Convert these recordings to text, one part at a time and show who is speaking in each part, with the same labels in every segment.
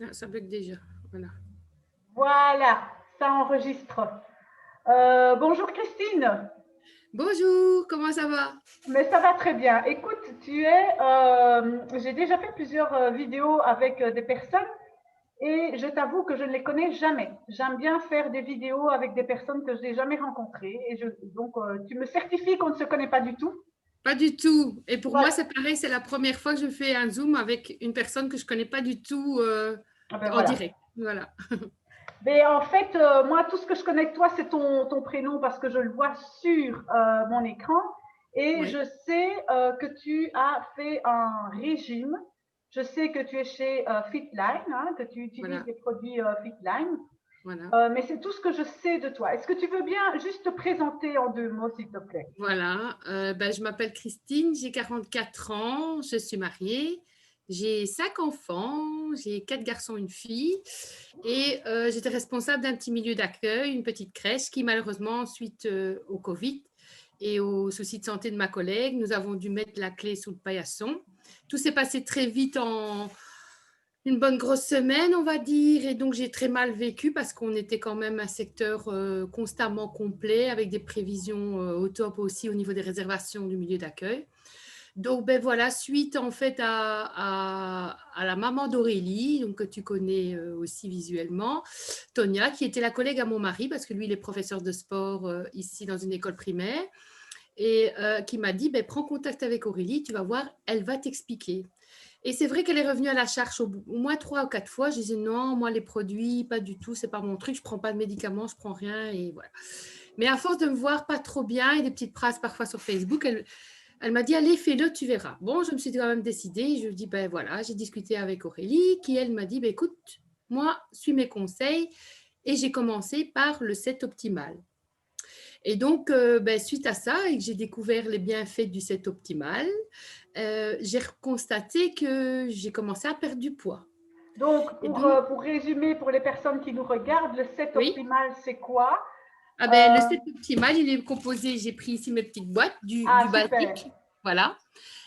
Speaker 1: Ah, ça bug déjà. Voilà.
Speaker 2: Voilà, ça enregistre. Bonjour Christine,
Speaker 1: Bonjour, comment ça va?
Speaker 2: mais ça va très bien. Écoute, j'ai déjà fait plusieurs vidéos avec des personnes et je t'avoue que je ne les connais jamais. J'aime bien faire des vidéos avec des personnes que je n'ai jamais rencontrées donc tu me certifies qu'on ne se connaît pas du tout.
Speaker 1: Pas du tout. Et pour moi,
Speaker 2: Voilà.
Speaker 1: c'est pareil, c'est la première fois que je fais un Zoom avec une personne que je connais pas du tout
Speaker 2: Ah ben
Speaker 1: en
Speaker 2: voilà.
Speaker 1: direct. Voilà.
Speaker 2: Mais en fait, moi, tout ce que je connais de toi, c'est ton prénom parce que je le vois sur mon écran. Et
Speaker 1: Oui,
Speaker 2: je sais que tu as fait un régime. Je sais que tu es chez Fitline, hein, que tu utilises
Speaker 1: voilà,
Speaker 2: des produits Fitline.
Speaker 1: voilà.
Speaker 2: Mais c'est tout ce que je sais de toi. Est-ce que tu veux bien juste te présenter en 2 mots, s'il te plaît?
Speaker 1: Voilà. Ben, je m'appelle Christine, j'ai 44 ans, je suis mariée, j'ai 5 enfants, j'ai 4 garçons, une fille, et j'étais responsable d'un petit milieu d'accueil, une petite crèche qui, malheureusement, suite au Covid et aux soucis de santé de ma collègue, nous avons dû mettre la clé sous le paillasson. Tout s'est passé très vite en une bonne grosse semaine, on va dire, et donc j'ai très mal vécu parce qu'on était quand même un secteur constamment complet avec des prévisions au top aussi au niveau des réservations du milieu d'accueil. Donc ben voilà, suite en fait à la maman d'Aurélie, donc que tu connais aussi visuellement, Tonia, qui était la collègue à mon mari parce que lui il est professeur de sport ici dans une école primaire et qui m'a dit ben, prends contact avec Aurélie, tu vas voir, elle va t'expliquer. Et c'est vrai qu'elle est revenue à la charge au moins 3 ou 4 fois. Je disais non, moi les produits, pas du tout, c'est pas mon truc, je prends pas de médicaments, je prends rien et voilà. Mais à force de me voir pas trop bien et des petites phrases parfois sur Facebook, elle m'a dit allez fais-le, tu verras. Bon, je me suis quand même décidée. Je lui dis ben voilà, j'ai discuté avec Aurélie, qui elle m'a dit ben écoute, moi suis mes conseils et j'ai commencé par le set optimal. Et donc, ben, suite à ça, et que j'ai découvert les bienfaits du set optimal, j'ai constaté que j'ai commencé à perdre du poids.
Speaker 2: Donc,
Speaker 1: Et donc,
Speaker 2: pour résumer, pour les personnes qui nous regardent, le set
Speaker 1: oui,
Speaker 2: optimal, c'est quoi?
Speaker 1: ah ben, le
Speaker 2: Euh,
Speaker 1: set optimal, il est composé, j'ai pris ici mes petites boîtes, du
Speaker 2: ah, super.
Speaker 1: basique, voilà.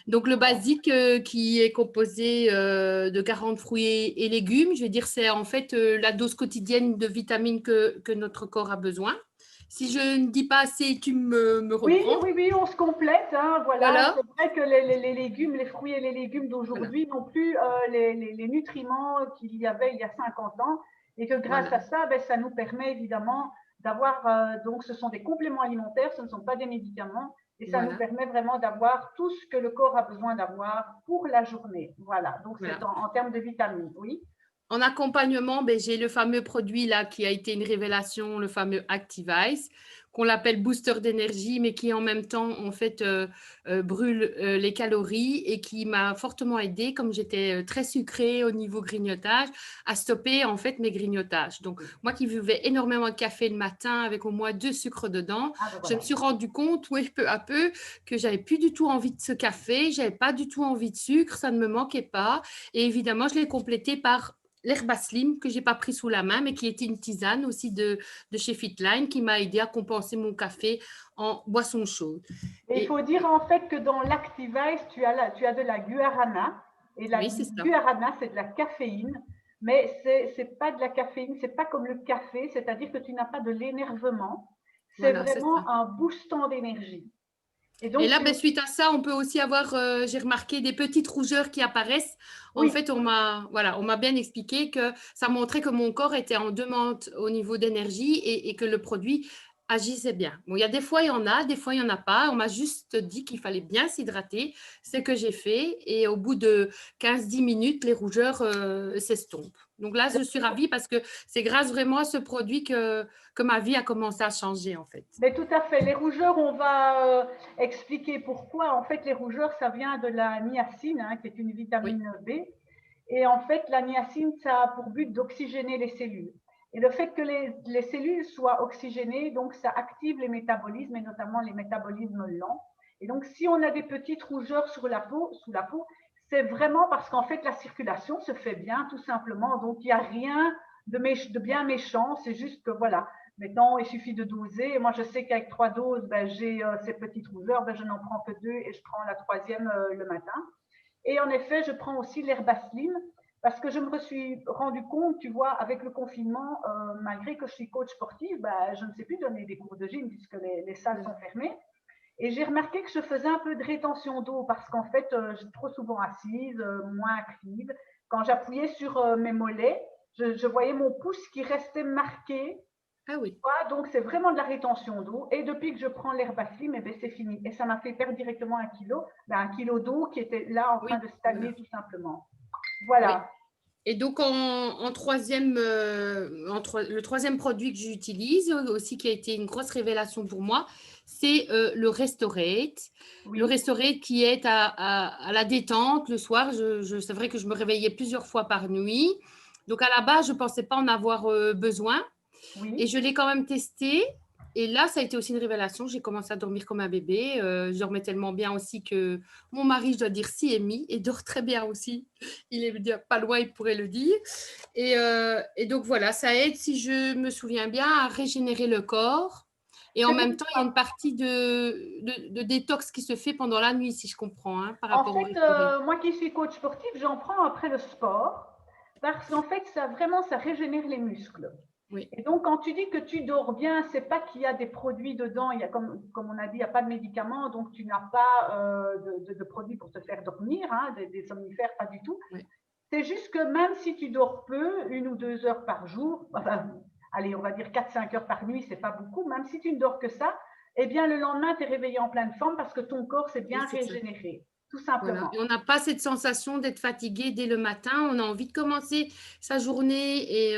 Speaker 1: Donc, le
Speaker 2: Voilà.
Speaker 1: basique qui est composé de 40 fruits et légumes, je vais dire, c'est en fait la dose quotidienne de vitamines que notre corps a besoin. Si je ne dis pas assez, tu me
Speaker 2: Oui,
Speaker 1: reprends.
Speaker 2: oui, oui, on se complète, hein, voilà.
Speaker 1: Voilà,
Speaker 2: C'est vrai que les légumes, les fruits et les légumes
Speaker 1: voilà,
Speaker 2: d'aujourd'hui n'ont plus les nutriments qu'il y avait il y a 50 ans et que grâce
Speaker 1: voilà,
Speaker 2: à ça, ben, ça nous permet évidemment d'avoir, donc ce sont des compléments alimentaires, ce ne sont pas des médicaments et ça nous
Speaker 1: voilà,
Speaker 2: permet vraiment d'avoir tout ce que le corps a besoin d'avoir pour la journée. Voilà, donc c'est
Speaker 1: voilà.
Speaker 2: en termes de vitamines, oui.
Speaker 1: En accompagnement, ben, j'ai le fameux produit là qui a été une révélation, le fameux Activize, qu'on l'appelle booster d'énergie, mais qui en même temps en fait brûle les calories et qui m'a fortement aidé, comme j'étais très sucrée au niveau grignotage, à stopper en fait mes grignotages. Donc moi qui buvais énormément de café le matin avec au moins 2 sucres dedans,
Speaker 2: Ah ben
Speaker 1: je me
Speaker 2: voilà.
Speaker 1: suis rendu compte, oui, peu à peu, que j'avais plus du tout envie de ce café, j'avais pas du tout envie de sucre, ça ne me manquait pas. Et évidemment, je l'ai complété par l'herba slim que j'ai pas pris sous la main, mais qui était une tisane aussi de chez Fitline qui m'a aidé à compenser mon café en boisson chaude.
Speaker 2: Et il faut dire
Speaker 1: Et
Speaker 2: en fait que dans l'Activize, tu as de la guarana. Et la
Speaker 1: oui, c'est ça.
Speaker 2: guarana, c'est de la caféine. Mais c'est pas de la caféine, c'est pas comme le café, c'est-à-dire que tu n'as pas de l'énervement. C'est
Speaker 1: Voilà, c'est ça.
Speaker 2: vraiment un boostant d'énergie. Et
Speaker 1: Et
Speaker 2: donc,
Speaker 1: là, ben, suite à ça, on peut aussi avoir, j'ai remarqué des petites rougeurs qui apparaissent. En
Speaker 2: oui,
Speaker 1: fait, voilà, on m'a bien expliqué que ça montrait que mon corps était en demande au niveau d'énergie et que le produit agissait bien. Bon, il y a des fois, il y en a, des fois, il n'y en a pas. On m'a juste dit qu'il fallait bien s'hydrater. C'est ce que j'ai fait. Et au bout de 15-10 minutes, les rougeurs s'estompent. Donc là, je suis ravie parce que c'est grâce vraiment à ce produit que ma vie a commencé à changer, en fait.
Speaker 2: mais tout à fait. Les rougeurs, on va expliquer pourquoi. En fait, les rougeurs, ça vient de la niacine, hein, qui est une
Speaker 1: Oui,
Speaker 2: vitamine B. Et en fait, la niacine, ça a pour but d'oxygéner les cellules. Et le fait que les cellules soient oxygénées, donc ça active les métabolismes et notamment les métabolismes lents. Et donc, si on a des petites rougeurs sur la peau, sous la peau, c'est vraiment parce qu'en fait, la circulation se fait bien, tout simplement. Donc, il n'y a rien de bien méchant. C'est juste que, voilà, maintenant, il suffit de doser. Et moi, je sais qu'avec 3 doses, ben, j'ai ces petites rougeurs, ben, je n'en prends que 2 et je prends la troisième le matin. Et en effet, je prends aussi l'herba slim parce que je me suis rendu compte, tu vois, avec le confinement, malgré que je suis coach sportive, bah, je ne sais plus donner des cours de gym puisque les salles sont fermées. Et j'ai remarqué que je faisais un peu de rétention d'eau parce qu'en fait, j'étais trop souvent assise, moins active. Quand j'appuyais sur mes mollets, je voyais mon pouce qui restait marqué.
Speaker 1: Ah oui.
Speaker 2: Donc, c'est vraiment de la rétention d'eau. Et depuis que je prends l'Herbaslim, eh ben, c'est fini. Et ça m'a fait perdre directement 1 kilo. Ben, 1 kilo d'eau qui était là en train
Speaker 1: Oui,
Speaker 2: de stagner
Speaker 1: voilà.
Speaker 2: tout simplement.
Speaker 1: Oui.
Speaker 2: Voilà.
Speaker 1: Et donc, en troisième, le troisième produit que j'utilise aussi, qui a été une grosse révélation pour moi, c'est le Restorate. Le
Speaker 2: Oui.
Speaker 1: Restorate qui est à la détente le soir. C'est vrai que je me réveillais plusieurs fois par nuit. Donc, à la base, je ne pensais pas en avoir besoin. Et
Speaker 2: Oui.
Speaker 1: je l'ai quand même testé. Et là, ça a été aussi une révélation. J'ai commencé à dormir comme un bébé. Je dormais tellement bien aussi que mon mari, je dois dire, s'y est mis et dort très bien aussi. Il est pas loin, il pourrait le dire. Et donc voilà, ça aide, si je me souviens bien, à régénérer le corps. Et en
Speaker 2: C'est bon.
Speaker 1: même temps, il y a une partie de détox qui se fait pendant la nuit, si je comprends, hein, par
Speaker 2: En
Speaker 1: rapport au
Speaker 2: fait,
Speaker 1: restaurant.
Speaker 2: moi qui suis coach sportif, j'en prends après le sport parce qu'en fait, ça vraiment, ça régénère les muscles.
Speaker 1: Oui,
Speaker 2: Et donc, quand tu dis que tu dors bien, c'est pas qu'il y a des produits dedans. Il y a, comme on a dit, il n'y a pas de médicaments, donc tu n'as pas de produits pour te faire dormir, hein, des somnifères, pas du tout.
Speaker 1: oui.
Speaker 2: C'est juste que même si tu dors peu, 1 ou 2 heures par jour, enfin, allez, on va dire 4-5 heures par nuit, c'est pas beaucoup, même si tu ne dors que ça, eh bien, le lendemain, tu es réveillé en pleine forme parce que ton corps s'est
Speaker 1: Oui,
Speaker 2: bien
Speaker 1: c'est ça.
Speaker 2: régénéré, tout
Speaker 1: Voilà.
Speaker 2: simplement.
Speaker 1: Et on n'a pas cette sensation d'être fatigué dès le matin. On a envie de commencer sa journée. Et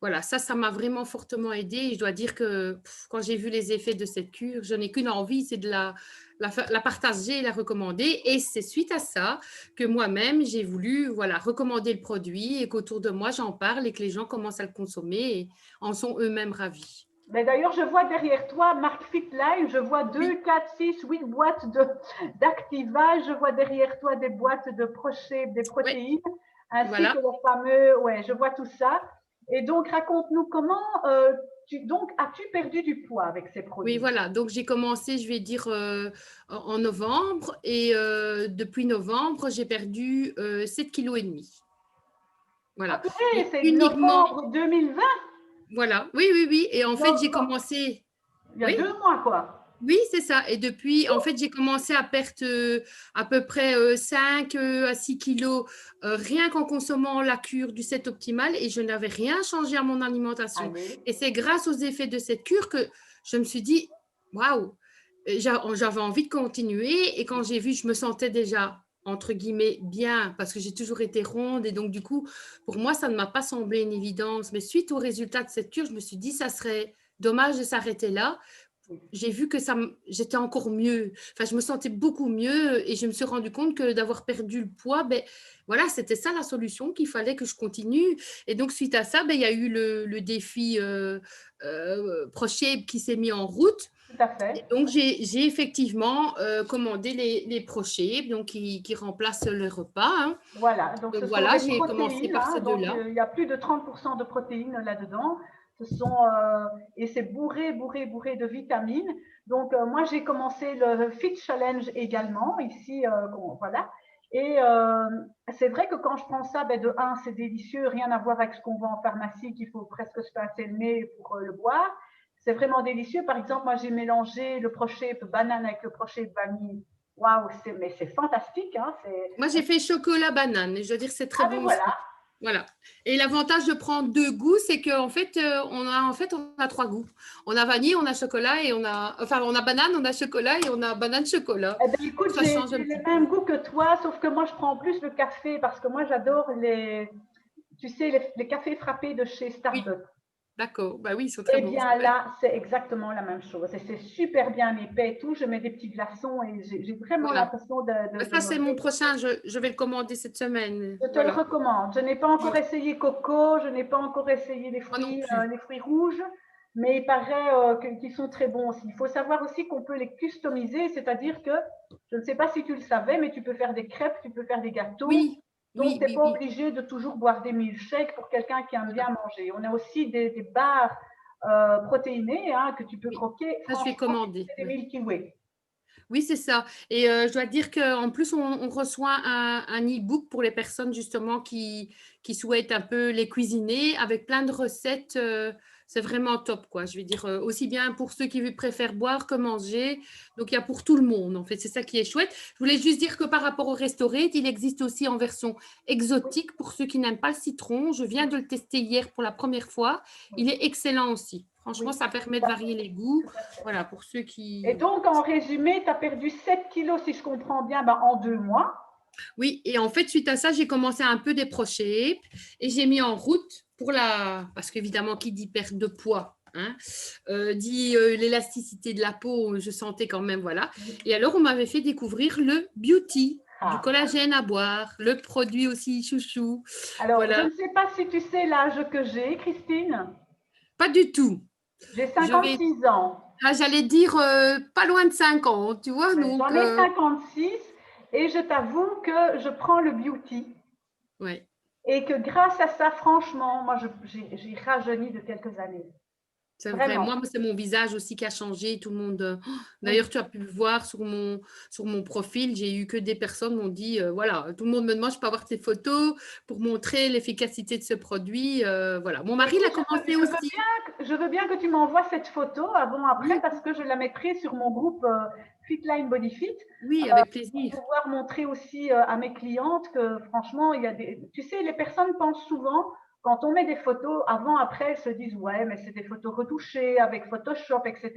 Speaker 1: voilà, ça m'a vraiment fortement aidé. Et je dois dire que quand j'ai vu les effets de cette cure, je n'ai qu'une envie, c'est de la partager et la recommander. Et c'est suite à ça que moi-même, j'ai voulu voilà, recommander le produit et qu'autour de moi, j'en parle et que les gens commencent à le consommer et en sont eux-mêmes ravis.
Speaker 2: Mais d'ailleurs, je vois derrière toi, Mark Fit Live, je vois
Speaker 1: Oui,
Speaker 2: 2, 4, 6, 8 boîtes d'Activa, je vois derrière toi des boîtes de des
Speaker 1: oui,
Speaker 2: protéines, ainsi que
Speaker 1: voilà.
Speaker 2: le fameux, ouais, je vois tout ça. Et donc, raconte-nous comment, donc, as-tu perdu du poids avec ces
Speaker 1: Oui,
Speaker 2: produits?
Speaker 1: voilà. Donc, j'ai commencé, je vais dire, en novembre. Et depuis novembre, j'ai perdu 7,5 kg.
Speaker 2: Ah
Speaker 1: Voilà.
Speaker 2: purée,
Speaker 1: Et
Speaker 2: c'est
Speaker 1: uniquement,
Speaker 2: novembre 2020,
Speaker 1: voilà. Oui, oui, oui. Et en fait, j'ai
Speaker 2: non,
Speaker 1: commencé.
Speaker 2: il y a
Speaker 1: Oui,
Speaker 2: 2 mois, quoi.
Speaker 1: oui, c'est ça. Et depuis, en fait, j'ai commencé à perdre à peu près 5 à 6 kilos rien qu'en consommant la cure du 7 optimal. Et je n'avais rien changé à mon alimentation.
Speaker 2: Allez.
Speaker 1: Et c'est grâce aux effets de cette cure que je me suis dit, waouh, j'avais envie de continuer. Et quand j'ai vu, je me sentais déjà, entre guillemets, bien, parce que j'ai toujours été ronde. Et donc, du coup, pour moi, ça ne m'a pas semblé une évidence. Mais suite au résultat de cette cure, je me suis dit, ça serait dommage de s'arrêter là. J'ai vu que j'étais encore mieux. Enfin, je me sentais beaucoup mieux et je me suis rendu compte que d'avoir perdu le poids, ben, voilà, c'était ça la solution, qu'il fallait que je continue. Et donc, suite à ça, ben, il y a eu le défi ProShape qui s'est mis en route.
Speaker 2: Tout à
Speaker 1: Et
Speaker 2: fait.
Speaker 1: donc, j'ai effectivement commandé les ProShape, donc qui remplacent le repas, hein.
Speaker 2: Voilà, donc
Speaker 1: Donc,
Speaker 2: ce sont
Speaker 1: voilà,
Speaker 2: des
Speaker 1: j'ai commencé
Speaker 2: protéines,
Speaker 1: par
Speaker 2: hein,
Speaker 1: ces
Speaker 2: donc
Speaker 1: deux-là.
Speaker 2: il y a plus de 30% de protéines là-dedans. Ce sont, et c'est bourré, bourré, bourré de vitamines. Donc moi j'ai commencé le Fit Challenge également ici, voilà. Et c'est vrai que quand je prends ça, ben de un, c'est délicieux, rien à voir avec ce qu'on vend en pharmacie, qu'il faut presque se pincer le nez pour le boire. C'est vraiment délicieux. Par exemple, moi j'ai mélangé le ProShape banane avec le ProShape vanille. Waouh, mais c'est fantastique, hein,
Speaker 1: Moi, j'ai fait chocolat banane et je veux dire, c'est très
Speaker 2: ah ben
Speaker 1: bon
Speaker 2: voilà.
Speaker 1: aussi. Voilà. Et l'avantage de prendre deux goûts, c'est qu'en fait, on a trois goûts. On a vanille, on a chocolat et on a banane, on a chocolat et on a banane chocolat.
Speaker 2: Eh ben,
Speaker 1: Donc,
Speaker 2: écoute,
Speaker 1: ça
Speaker 2: j'ai
Speaker 1: change un
Speaker 2: le
Speaker 1: petit peu.
Speaker 2: même goût que toi, sauf que moi, je prends plus le café parce que moi, j'adore tu sais, les cafés frappés de chez
Speaker 1: Oui,
Speaker 2: Starbucks.
Speaker 1: d'accord. Bah oui, ils sont très
Speaker 2: Eh
Speaker 1: bons, c'est
Speaker 2: bien,
Speaker 1: vrai.
Speaker 2: là, c'est exactement la même chose. Et c'est super bien épais et tout. Je mets des petits glaçons et j'ai vraiment
Speaker 1: Voilà.
Speaker 2: l'impression
Speaker 1: Bah,
Speaker 2: de
Speaker 1: ça,
Speaker 2: me
Speaker 1: c'est mon prochain. Je vais le commander cette semaine.
Speaker 2: Je te le
Speaker 1: Voilà.
Speaker 2: recommande. Je n'ai pas encore
Speaker 1: Voilà.
Speaker 2: essayé coco, je n'ai pas encore essayé
Speaker 1: Moi non plus.
Speaker 2: les fruits rouges, mais il paraît qu'ils sont très bons aussi. Il faut savoir aussi qu'on peut les customiser, c'est-à-dire que, je ne sais pas si tu le savais, mais tu peux faire des crêpes, tu peux faire des gâteaux.
Speaker 1: Oui,
Speaker 2: Donc,
Speaker 1: oui,
Speaker 2: tu n'es
Speaker 1: oui,
Speaker 2: pas
Speaker 1: oui.
Speaker 2: obligé de toujours boire des milkshakes pour quelqu'un qui aime
Speaker 1: Voilà.
Speaker 2: bien manger. On a aussi des barres protéinées hein, que tu peux
Speaker 1: Oui.
Speaker 2: croquer.
Speaker 1: Ça, je vais
Speaker 2: Franchement,
Speaker 1: commander.
Speaker 2: c'est des
Speaker 1: Ouais.
Speaker 2: Milky Way.
Speaker 1: Oui, c'est ça. Et je dois dire qu'en plus, on reçoit un e-book pour les personnes justement qui souhaitent un peu les cuisiner avec plein de recettes. C'est vraiment top, quoi. Je vais dire, aussi bien pour ceux qui préfèrent boire que manger. Donc, il y a pour tout le monde, en fait. C'est ça qui est chouette. Je voulais juste dire que par rapport au Restorate, il existe aussi en version
Speaker 2: Oui,
Speaker 1: exotique pour ceux qui n'aiment pas le citron. Je viens
Speaker 2: oui,
Speaker 1: de le tester hier pour la première fois.
Speaker 2: oui,
Speaker 1: Il est excellent aussi. Franchement,
Speaker 2: oui,
Speaker 1: ça permet
Speaker 2: tout
Speaker 1: de
Speaker 2: à fait,
Speaker 1: varier les goûts.
Speaker 2: tout à fait.
Speaker 1: Voilà, pour ceux
Speaker 2: Et
Speaker 1: qui...
Speaker 2: donc, en résumé, tu as perdu 7 kilos, si je comprends bien, ben, en 2 mois.
Speaker 1: Oui, et en fait, suite à ça, j'ai commencé à un peu décrocher et j'ai mis en route pour la... Parce qu'évidemment, qui dit perte de poids, hein, dit l'élasticité de la peau, je sentais quand même, voilà. Et alors, on m'avait fait découvrir le beauty, du
Speaker 2: Ah.
Speaker 1: collagène à boire, le produit aussi chouchou.
Speaker 2: Alors, je
Speaker 1: Voilà,
Speaker 2: ne sais pas si tu sais l'âge que j'ai, Christine.
Speaker 1: pas du tout.
Speaker 2: J'ai
Speaker 1: Je vais...
Speaker 2: 56 ans.
Speaker 1: Ah, j'allais dire pas loin de 50, tu vois,
Speaker 2: Ouais,
Speaker 1: donc...
Speaker 2: j'en ai 56 et je t'avoue que je prends le beauty
Speaker 1: ouais.
Speaker 2: et que grâce à ça, franchement, moi, j'ai rajeuni de quelques années.
Speaker 1: C'est vrai.
Speaker 2: Vraiment.
Speaker 1: Moi, c'est mon visage aussi qui a changé. Tout le monde.
Speaker 2: Oui.
Speaker 1: D'ailleurs, tu as pu le voir sur mon profil. J'ai eu que des personnes m'ont dit voilà, tout le monde me demande, je peux avoir tes photos pour montrer l'efficacité de ce produit. Voilà. Mon mari l'a
Speaker 2: Écoute,
Speaker 1: commencé aussi.
Speaker 2: je veux bien que tu m'envoies cette photo avant-après
Speaker 1: Oui,
Speaker 2: parce que je la mettrai sur mon groupe Fitline Body Fit
Speaker 1: oui, avec
Speaker 2: pour
Speaker 1: plaisir.
Speaker 2: pouvoir montrer aussi à mes clientes que franchement, il y a des. Tu sais, les personnes pensent souvent, quand on met des photos, avant-après, elles se disent ouais, mais c'est des photos retouchées avec Photoshop, etc.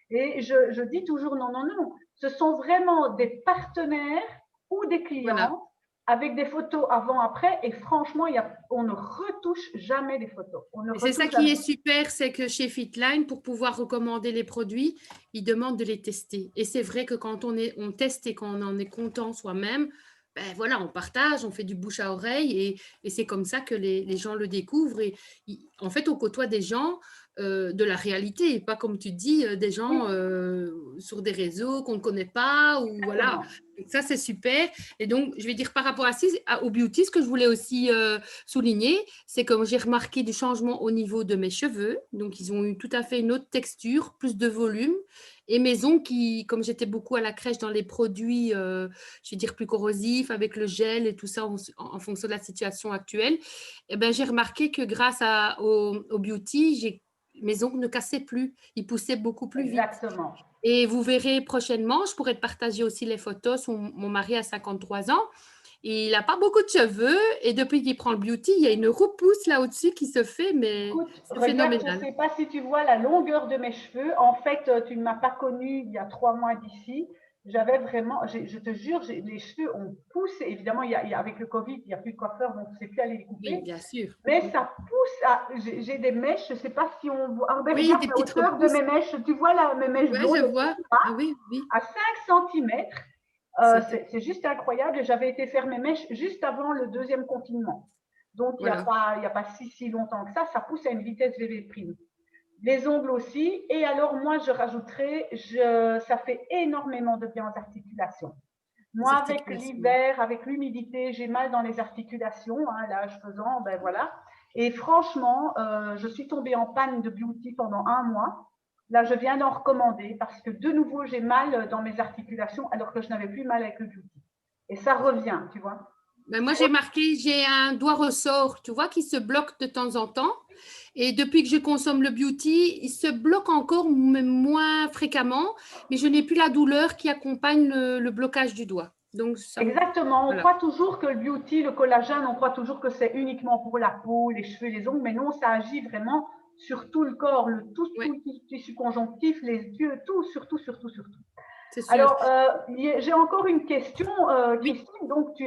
Speaker 2: Et je dis toujours non, non, non. Ce sont vraiment des partenaires ou des
Speaker 1: Voilà.
Speaker 2: clients avec des photos avant-après. Et franchement, on ne retouche jamais les photos. On ne
Speaker 1: Et c'est ça
Speaker 2: retouche
Speaker 1: qui est
Speaker 2: jamais.
Speaker 1: super, c'est que chez Fitline, pour pouvoir recommander les produits, ils demandent de les tester. Et c'est vrai que quand on teste et qu'on en est content soi-même, ben voilà, on partage, on fait du bouche à oreille et c'est comme ça que les gens le découvrent. Et en fait, on côtoie des gens de la réalité, et pas comme tu dis, des gens
Speaker 2: Oui,
Speaker 1: sur des réseaux qu'on ne connaît pas ou voilà.
Speaker 2: exactement.
Speaker 1: Donc ça, c'est super. Et donc, je vais dire par rapport au beauty, ce que je voulais aussi souligner, c'est que j'ai remarqué du changement au niveau de mes cheveux. Donc, ils ont eu tout à fait une autre texture, plus de volume. Et mes ongles, comme j'étais beaucoup à la crèche dans les produits, je vais dire plus corrosifs, avec le gel et tout ça en fonction de la situation actuelle, eh ben, j'ai remarqué que grâce au beauty, mes ongles ne cassaient plus. Ils poussaient beaucoup plus vite.
Speaker 2: Exactement.
Speaker 1: Et vous verrez prochainement, je pourrais te partager aussi les photos. Mon mari a 53 ans. Il n'a pas beaucoup de cheveux et depuis qu'il prend le beauty, il y a une repousse là au-dessus qui se fait, mais
Speaker 2: Écoute,
Speaker 1: c'est
Speaker 2: regarde, je ne
Speaker 1: phénoménal.
Speaker 2: sais pas si tu vois la longueur de mes cheveux. En fait, tu ne m'as pas connue il y a 3 mois d'ici. J'avais vraiment, je te jure, les cheveux ont poussé. Évidemment, avec le Covid, il n'y a plus de coiffeur, donc on ne sait plus aller les
Speaker 1: Oui,
Speaker 2: couper.
Speaker 1: bien sûr.
Speaker 2: Mais ça pousse. J'ai des mèches, je ne sais pas si on voit. Ah, ben,
Speaker 1: Oui,
Speaker 2: regarde
Speaker 1: des
Speaker 2: la
Speaker 1: petites
Speaker 2: hauteur de
Speaker 1: repousses.
Speaker 2: mes mèches. Tu vois là, mes mèches
Speaker 1: Ouais,
Speaker 2: blondes,
Speaker 1: je
Speaker 2: elles
Speaker 1: vois.
Speaker 2: sont là,
Speaker 1: Ah oui, oui.
Speaker 2: à 5 centimètres.
Speaker 1: C'est
Speaker 2: C'est juste incroyable. J'avais été faire mes mèches juste avant le deuxième confinement. Donc,
Speaker 1: voilà.
Speaker 2: il y a pas si longtemps que ça pousse à une vitesse VV'. Les ongles aussi. Et alors, moi, je rajouterais, ça fait énormément de bien aux articulations.
Speaker 1: Les
Speaker 2: Moi, avec
Speaker 1: articulations.
Speaker 2: l'hiver, avec l'humidité, j'ai mal dans les articulations, hein, l'âge faisant, ben voilà. Et franchement, je suis tombée en panne de beauty pendant 1 mois. Là, je viens d'en recommander parce que de nouveau, j'ai mal dans mes articulations alors que je n'avais plus mal avec le beauty. Et ça revient, tu vois.
Speaker 1: Ben, moi, j'ai marqué, j'ai un doigt ressort, tu vois, qui se bloque de temps en temps. Et depuis que je consomme le beauty, il se bloque encore, mais moins fréquemment, mais je n'ai plus la douleur qui accompagne le blocage du doigt. Donc,
Speaker 2: Exactement. On
Speaker 1: voilà.
Speaker 2: croit toujours que le beauty, le collagène, on croit toujours que c'est uniquement pour la peau, les cheveux, les ongles, mais non, ça agit vraiment sur tout le corps, tout
Speaker 1: Ouais,
Speaker 2: le tissu conjonctif, les yeux, tout, surtout, surtout, surtout.
Speaker 1: c'est sûr.
Speaker 2: Alors, j'ai encore une question,
Speaker 1: Oui.
Speaker 2: Christine. Donc, tu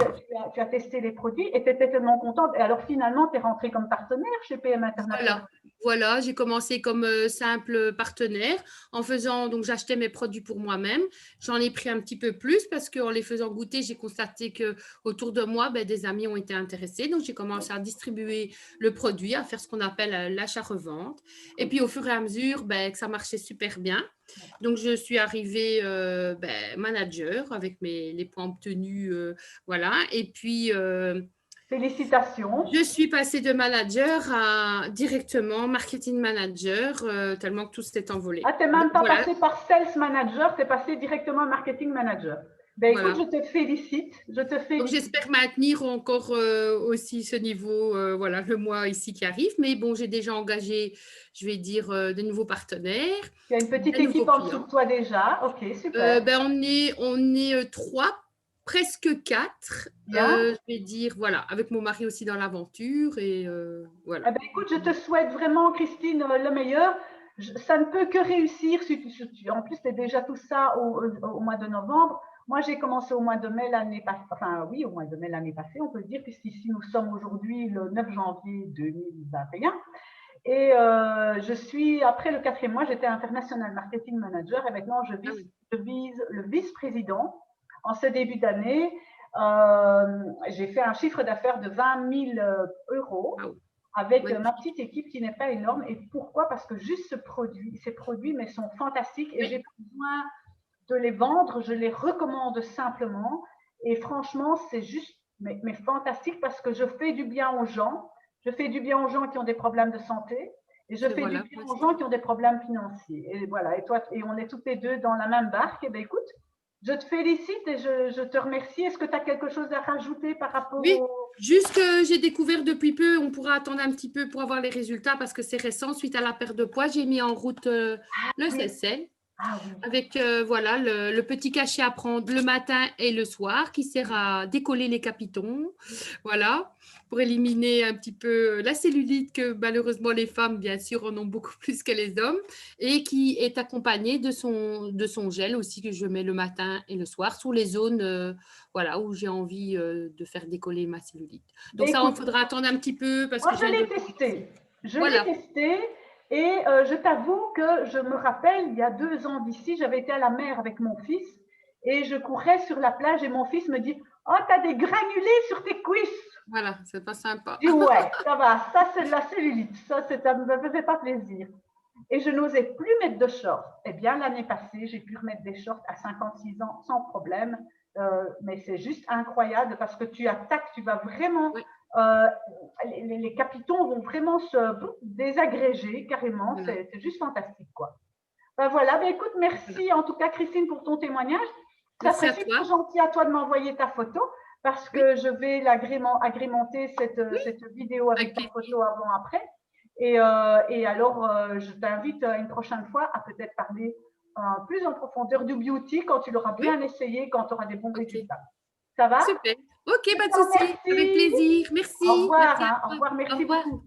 Speaker 2: as testé les produits et tu étais tellement contente. Et alors, finalement, tu es rentrée comme partenaire chez PM International.
Speaker 1: Voilà, voilà, j'ai commencé comme simple partenaire en faisant, donc j'achetais mes produits pour moi-même. J'en ai pris un petit peu plus parce qu'en les faisant goûter, j'ai constaté que autour de moi, ben, des amis ont été intéressés. Donc j'ai commencé à distribuer le produit, à faire ce qu'on appelle l'achat-revente. Et puis au fur et à mesure, ben, que ça marchait super bien. Donc je suis arrivée ben, manager avec les points obtenus, voilà. Et puis
Speaker 2: Félicitations.
Speaker 1: Je suis passée de manager à directement marketing manager, tellement que tout s'est envolé.
Speaker 2: Ah, tu n'es
Speaker 1: Donc,
Speaker 2: même pas
Speaker 1: voilà,
Speaker 2: passé par sales manager, tu es passé directement marketing manager. Ben, écoute,
Speaker 1: voilà.
Speaker 2: je te félicite. Je te
Speaker 1: Donc,
Speaker 2: félicite.
Speaker 1: j'espère maintenir encore aussi ce niveau, voilà, le mois ici qui arrive. Mais bon, j'ai déjà engagé, je vais dire, de nouveaux partenaires,
Speaker 2: Tu as une petite
Speaker 1: des nouveaux
Speaker 2: équipe en dessous de
Speaker 1: clients.
Speaker 2: toi déjà. Ok, super.
Speaker 1: Ben, on est trois, presque quatre.
Speaker 2: Bien.
Speaker 1: Je vais dire, voilà, avec mon mari aussi dans l'aventure. Et voilà.
Speaker 2: Eh ben, écoute, je te souhaite vraiment, Christine, le meilleur. Ça ne peut que réussir. En plus, tu es déjà tout ça au mois de novembre. Moi, j'ai commencé au mois de mai l'année passée. Enfin, oui, au mois de mai l'année passée, on peut dire, puisqu'ici, nous sommes aujourd'hui le 9 janvier 2021. Et je suis, après le 4e mois, j'étais international marketing manager et maintenant je
Speaker 1: Ah
Speaker 2: vise,
Speaker 1: oui.
Speaker 2: je vise le vice-président. En ce début d'année, j'ai fait un chiffre d'affaires de 20 000 euros
Speaker 1: Ah oui.
Speaker 2: avec ma
Speaker 1: Magnifique.
Speaker 2: petite équipe qui n'est pas énorme. Et pourquoi? Parce que juste ces produits mais sont fantastiques et
Speaker 1: Oui,
Speaker 2: j'ai pas besoin de les vendre, je les recommande simplement. Et franchement, c'est juste mais fantastique parce que je fais du bien aux gens. Je fais du bien aux gens qui ont des problèmes de santé et je fais du
Speaker 1: voilà.
Speaker 2: bien aux gens qui ont des problèmes financiers. Et voilà, et toi, et on est toutes les deux dans la même barque. Et bien, écoute, je te félicite et je te remercie. Est-ce que tu as quelque chose à rajouter par rapport
Speaker 1: Oui,
Speaker 2: au…
Speaker 1: juste que j'ai découvert depuis peu, on pourra attendre un petit peu pour avoir les résultats parce que c'est récent. Suite à la perte de poids, j'ai mis en route le
Speaker 2: Oui,
Speaker 1: SSL
Speaker 2: ah oui,
Speaker 1: avec voilà, le petit cachet à prendre le matin et le soir qui sert à décoller les capitons. Voilà, pour éliminer un petit peu la cellulite que malheureusement les femmes, bien sûr, en ont beaucoup plus que les hommes et qui est accompagné de son gel aussi que je mets le matin et le soir sur les zones voilà, où j'ai envie de faire décoller ma cellulite. Donc ça, on
Speaker 2: écoute,
Speaker 1: faudra attendre un petit peu parce
Speaker 2: moi
Speaker 1: que je
Speaker 2: je
Speaker 1: viens de
Speaker 2: l'ai
Speaker 1: le commencer.
Speaker 2: testé. Je l'ai
Speaker 1: Voilà.
Speaker 2: testé et je t'avoue que je me rappelle, il y a 2 ans d'ici, j'avais été à la mer avec mon fils et je courais sur la plage et mon fils me dit: «Oh, t'as des granulés sur tes cuisses!»
Speaker 1: Voilà, c'est pas sympa.
Speaker 2: Je dis: «Ouais, ça va, ça c'est de la cellulite, ça ne me faisait pas plaisir.» Et je n'osais plus mettre de shorts. Eh bien, l'année passée, j'ai pu remettre des shorts à 56 ans sans problème. Mais c'est juste incroyable parce que tu attaques, tu vas vraiment,
Speaker 1: Oui,
Speaker 2: euh, les capitons vont vraiment se désagréger carrément.
Speaker 1: voilà,
Speaker 2: C'est juste fantastique, quoi. Ben voilà, ben écoute,
Speaker 1: voilà.
Speaker 2: merci en tout cas, Christine, pour ton témoignage. Ça
Speaker 1: Merci
Speaker 2: serait
Speaker 1: à toi.
Speaker 2: super gentil à toi de m'envoyer ta photo parce
Speaker 1: Oui,
Speaker 2: que je vais agrémenter
Speaker 1: oui,
Speaker 2: cette vidéo
Speaker 1: avec
Speaker 2: avec ta
Speaker 1: plaisir.
Speaker 2: photo avant-après. Et alors, je t'invite une prochaine fois à peut-être parler plus en profondeur du beauty quand tu l'auras
Speaker 1: Oui,
Speaker 2: bien essayé, quand tu auras des bons
Speaker 1: ok.
Speaker 2: résultats. Ça va?
Speaker 1: Super. Ok,
Speaker 2: Je
Speaker 1: pas de
Speaker 2: te
Speaker 1: souci. Avec
Speaker 2: remercie.
Speaker 1: plaisir.
Speaker 2: Au
Speaker 1: Merci.
Speaker 2: revoir,
Speaker 1: Merci à
Speaker 2: hein. Au
Speaker 1: toi.
Speaker 2: revoir,
Speaker 1: Au
Speaker 2: merci
Speaker 1: revoir.
Speaker 2: beaucoup.